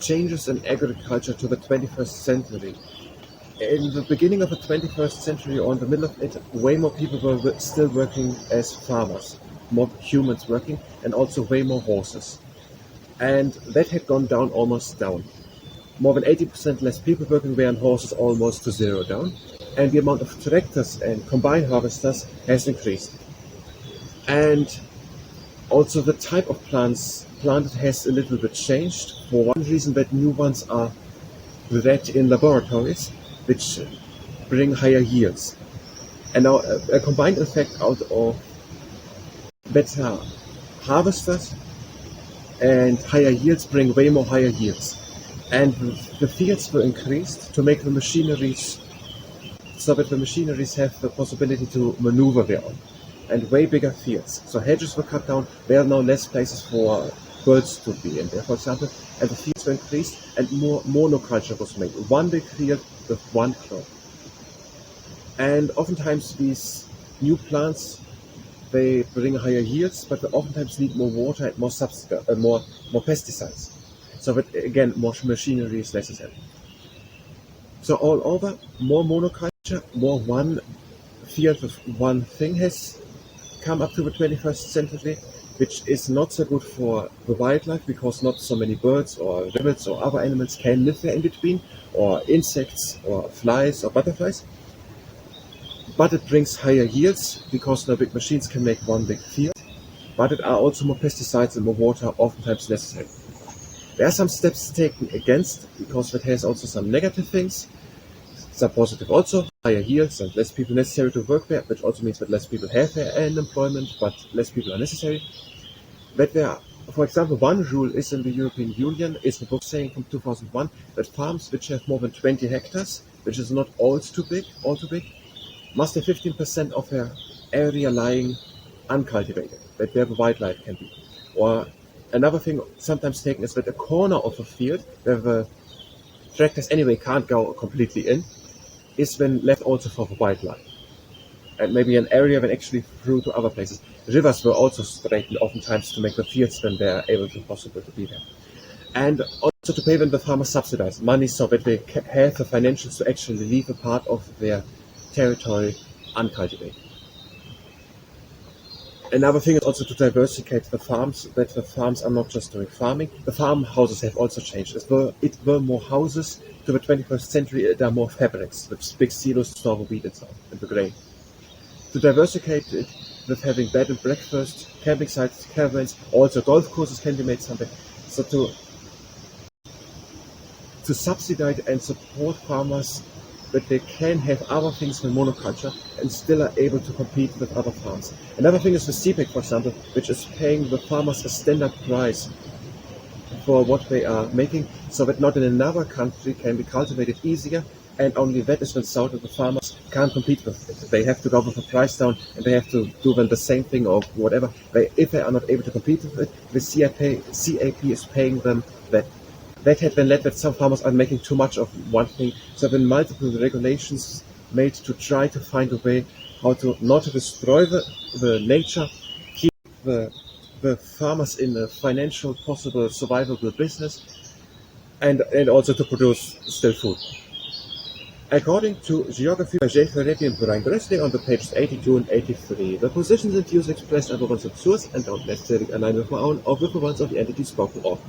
changes in agriculture to the 21st century. In the beginning of the 21st century, or in the middle of it, way more people were still working as farmers, more humans working, and also way more horses. And that had gone down almost down. More than 80% less people working were on horses, almost to zero down. And the amount of tractors and combine harvesters has increased. And also the type of plants planted has a little bit changed. For one reason, that new ones are bred in laboratories, which bring higher yields. And now a combined effect out of better harvesters and higher yields bring way more higher yields. And the fields were increased to make the machineries, so that the machineries have the possibility to maneuver their own. And way bigger fields. So hedges were cut down, there are now less places for birds to be in there, for example, and the fields were increased and more monoculture was made. One big field with one crop. And oftentimes these new plants, they bring higher yields, but they oftentimes need more water and more pesticides. So that again, more machinery is necessary. So all over, more monoculture, more one field with one thing has come up to the 21st century, which is not so good for the wildlife because not so many birds or rabbits or other animals can live there in between, or insects or flies or butterflies. But it brings higher yields because no big machines can make one big field, but it are also more pesticides and more water oftentimes necessary. There are some steps taken against, because it has also some negative things. Some positive also, higher yields and less people necessary to work there, which also means that less people have their employment, but less people are necessary. That there, for example, one rule is in the European Union, is the book saying from 2001, that farms which have more than 20 hectares, which is not all too big, must have 15% of their area lying uncultivated, that where the wildlife can be. Or another thing sometimes taken is that a corner of a field, where the tractors anyway can't go completely in, is then left also for the wildlife. And maybe an area then actually through to other places. Rivers were also straightened oftentimes to make the fields then they're able to possible to be there. And also to pay them the farmers subsidized money so that they have the financials to actually leave a part of their territory uncultivated. Another thing is also to diversify the farms, that the farms are not just doing farming. The farmhouses have also changed. It were more houses to the 21st century, there are more fabrics with big silos to store the wheat and so on, and the grain. To diversify it with having bed and breakfast, camping sites, caravans, also golf courses can be made something. So to subsidize and support farmers that they can have other things than monoculture and still are able to compete with other farms. Another thing is the CPEC, for example, which is paying the farmers a standard price for what they are making, so that not in another country can be cultivated easier, and only that is when sold that the farmers can't compete with it. They have to go with the price down, and they have to do then the same thing or whatever. If they are not able to compete with it, the CAP is paying them that. That had then led that some farmers are making too much of one thing, so then multiple regulations made to try to find a way how to not destroy the nature, keep the farmers in a financial possible survivable business, and also to produce still food. According to Geography by J. Ferretti and Brian Gressling on the pages 82 and 83, the positions and views expressed are the ones of source and don't necessarily align with my own or with the ones of the entity spoken of.